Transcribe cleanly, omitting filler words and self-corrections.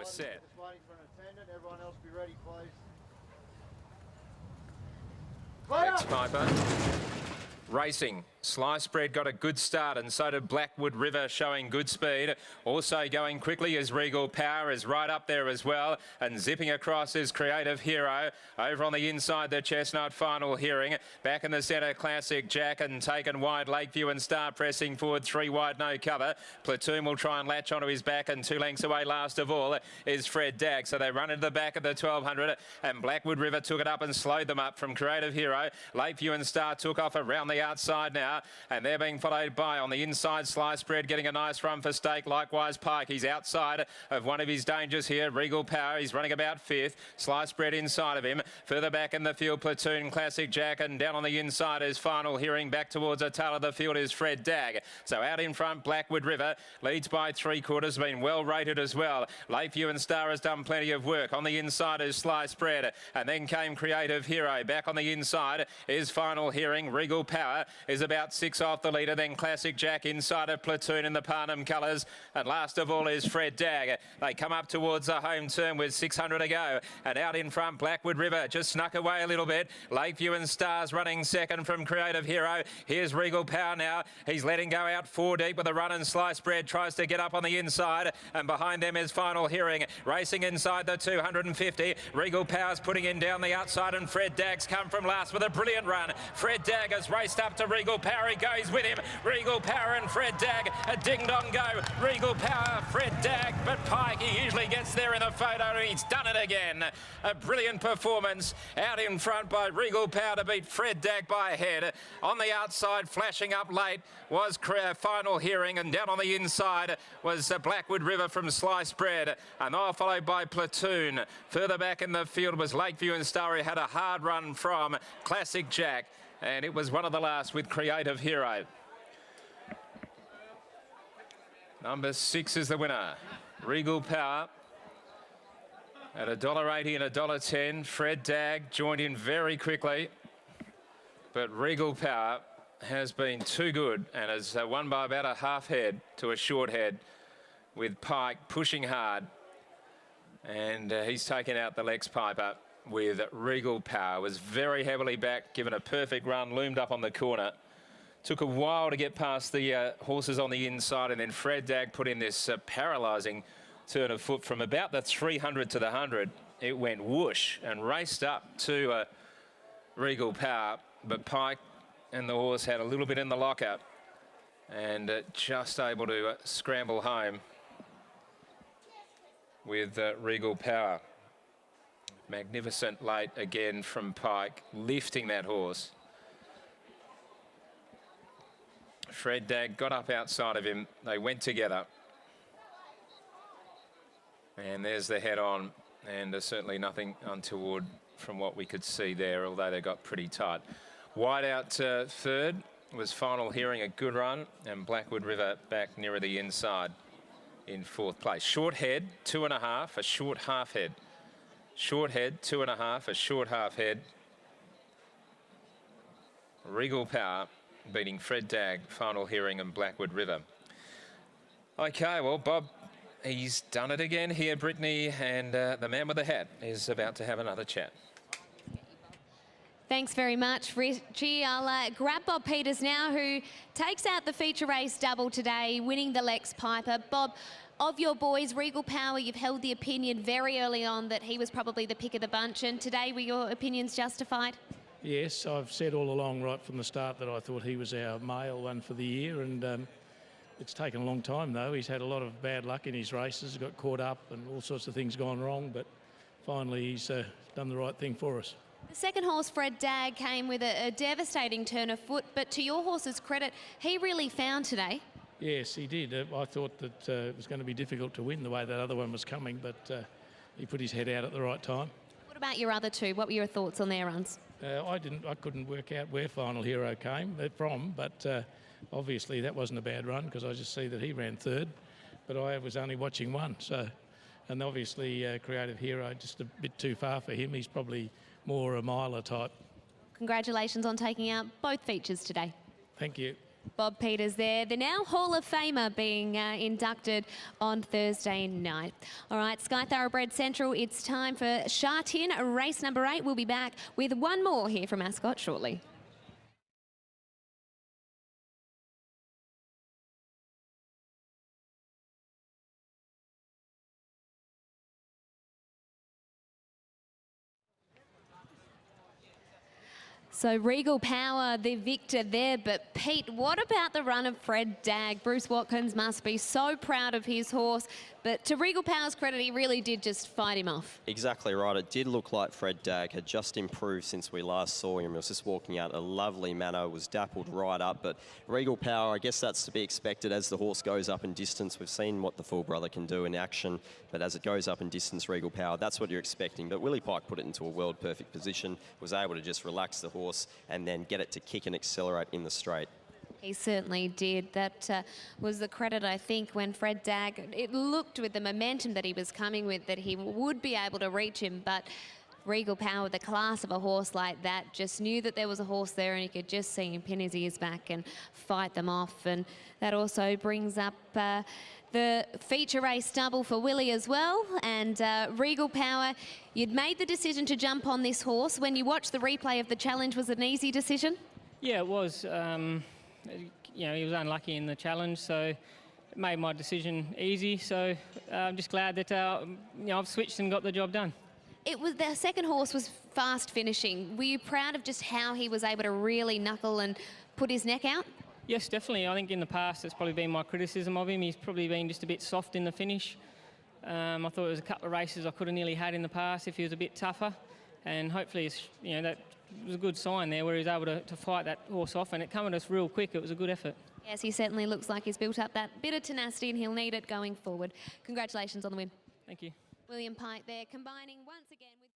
set. Just waiting for an attendant. Everyone else be ready, please. Alex Piper racing. Slice Spread got a good start, and so did Blackwood River, showing good speed. Also going quickly is Regal Power, is right up there as well, and zipping across is Creative Hero. Over on the inside, the Chestnut Final Hearing. Back in the centre, Classic Jack, and taken wide Lakeview and Star pressing forward, 3 wide, no cover. Platoon will try and latch onto his back, and 2 lengths away last of all is Fred Dag. So they run into the back of the 1200, and Blackwood River took it up and slowed them up from Creative Hero. Lakeview and Star took off around the outside now, and they're being followed by, on the inside, Slice Spread getting a nice run for stake. Likewise, Pike. He's outside of one of his dangers here. Regal Power, he's running about 5th. Slice Spread inside of him. Further back in the field, Platoon, Classic Jack, and down on the inside is Final Hearing. Back towards the tail of the field is Fred Dag. So out in front, Blackwood River leads by 3/4, been well rated as well. Lakeview and Star has done plenty of work. On the inside is Slice Spread, and then came Creative Hero. Back on the inside is Final Hearing. Regal Power is about 6 off the leader, then Classic Jack inside of Platoon in the Parnham colours, and last of all is Fred Dag. They come up towards the home turn with 600 to go, and out in front, Blackwood River just snuck away a little bit. Lakeview and Stars running second from Creative Hero. Here's Regal Power now. He's letting go out 4 deep with a run, and Slice Bread tries to get up on the inside, and behind them is Final Hearing. Racing inside the 250. Regal Power's putting in down the outside, and Fred Dag's come from last with a brilliant run. Fred Dag has raced up to Regal Power. He goes with him. Regal Power and Fred Dag, a ding-dong go. Regal Power, Fred Dag, but Pike, he usually gets there in the photo, and he's done it again. A brilliant performance out in front by Regal Power to beat Fred Dag by a head. On the outside, flashing up late, was Final Hearing, and down on the inside was Blackwood River from Slice Bread, and all followed by Platoon. Further back in the field was Lakeview and Star, who had a hard run from Classic Jack, and it was one of the last with Creative Hero. Number 6 is the winner. Regal Power at $1.80 and $1.10. Fred Dag joined in very quickly, but Regal Power has been too good and has won by about a half head to a short head, with Pike pushing hard, and he's taken out the Lex Piper with Regal Power. Was very heavily back, given a perfect run, loomed up on the corner. Took a while to get past the horses on the inside, and then Fred Dag put in this paralysing turn of foot from about the 300 to the 100. It went whoosh and raced up to Regal Power, but Pike and the horse had a little bit in the locker, and just able to scramble home with Regal Power. Magnificent late again from Pike, lifting that horse. Fred Dag got up outside of him. They went together. And there's the head on, and certainly nothing untoward from what we could see there, although they got pretty tight. Wide out third was Final Hearing, a good run, and Blackwood River back nearer the inside in 4th place. Short head, 2.5, a short half head. Short head, 2.5, a short half head. Regal Power beating Fred Dag, Final Hearing, and Blackwood River. Okay, well, Bob, he's done it again here, Brittany, and the man with the hat is about to have another chat. Thanks very much, Richie. I'll grab Bob Peters now, who takes out the feature race double today, winning the Lex Piper. Bob, of your boys, Regal Power, you've held the opinion very early on that he was probably the pick of the bunch, and today were your opinions justified? Yes, I've said all along right from the start that I thought he was our male one for the year, and it's taken a long time though. He's had a lot of bad luck in his races, got caught up and all sorts of things gone wrong, but finally he's done the right thing for us. The second horse, Fred Dag, came with a devastating turn of foot, but to your horse's credit, he really found today. Yes, he did. I thought that it was going to be difficult to win the way that other one was coming, but he put his head out at the right time. What about your other two? What were your thoughts on their runs? I couldn't work out where Final Hero came from, but obviously that wasn't a bad run, because I just see that he ran third, but I was only watching one. So, and obviously Creative Hero, just a bit too far for him. He's probably more a miler type. Congratulations on taking out both features today. Thank you. Bob Peters there, the now Hall of Famer being inducted on Thursday night. All right, Sky Thoroughbred Central, it's time for Sha Tin, race number 8. We'll be back with one more here from Ascot shortly. So Regal Power, the victor there, but Pete, what about the run of Fred Dagg? Bruce Watkins must be so proud of his horse, but to Regal Power's credit, he really did just fight him off. Exactly right. It did look like Fred Dagg had just improved since we last saw him. He was just walking out in a lovely manner, was dappled right up, but Regal Power, I guess that's to be expected as the horse goes up in distance. We've seen what the full brother can do in action, but as it goes up in distance, Regal Power, that's what you're expecting. But Willie Pike put it into a world perfect position, was able to just relax the horse and then get it to kick and accelerate in the straight. He certainly did. That was the credit, I think, when Fred Dagg, it looked with the momentum that he was coming with that he would be able to reach him, but Regal Power, the class of a horse like that, just knew that there was a horse there and he could just see him pin his ears back and fight them off. And that also brings up the feature race double for Willie as well. And Regal Power, you'd made the decision to jump on this horse. When you watched the replay of the challenge, was it an easy decision? Yeah, it was. You know, he was unlucky in the challenge, so it made my decision easy. So I'm just glad that you know, I've switched and got the job done. It was, the second horse was fast finishing. Were you proud of just how he was able to really knuckle and put his neck out? Yes, definitely. I think in the past it's probably been my criticism of him. He's probably been just a bit soft in the finish. I thought there was a couple of races I could have nearly had in the past if he was a bit tougher, and hopefully, you know, that was a good sign there where he was able to fight that horse off, and it came at us real quick. It was a good effort. Yes, he certainly looks like he's built up that bit of tenacity and he'll need it going forward. Congratulations on the win. Thank you. William Pike there, combining once again with...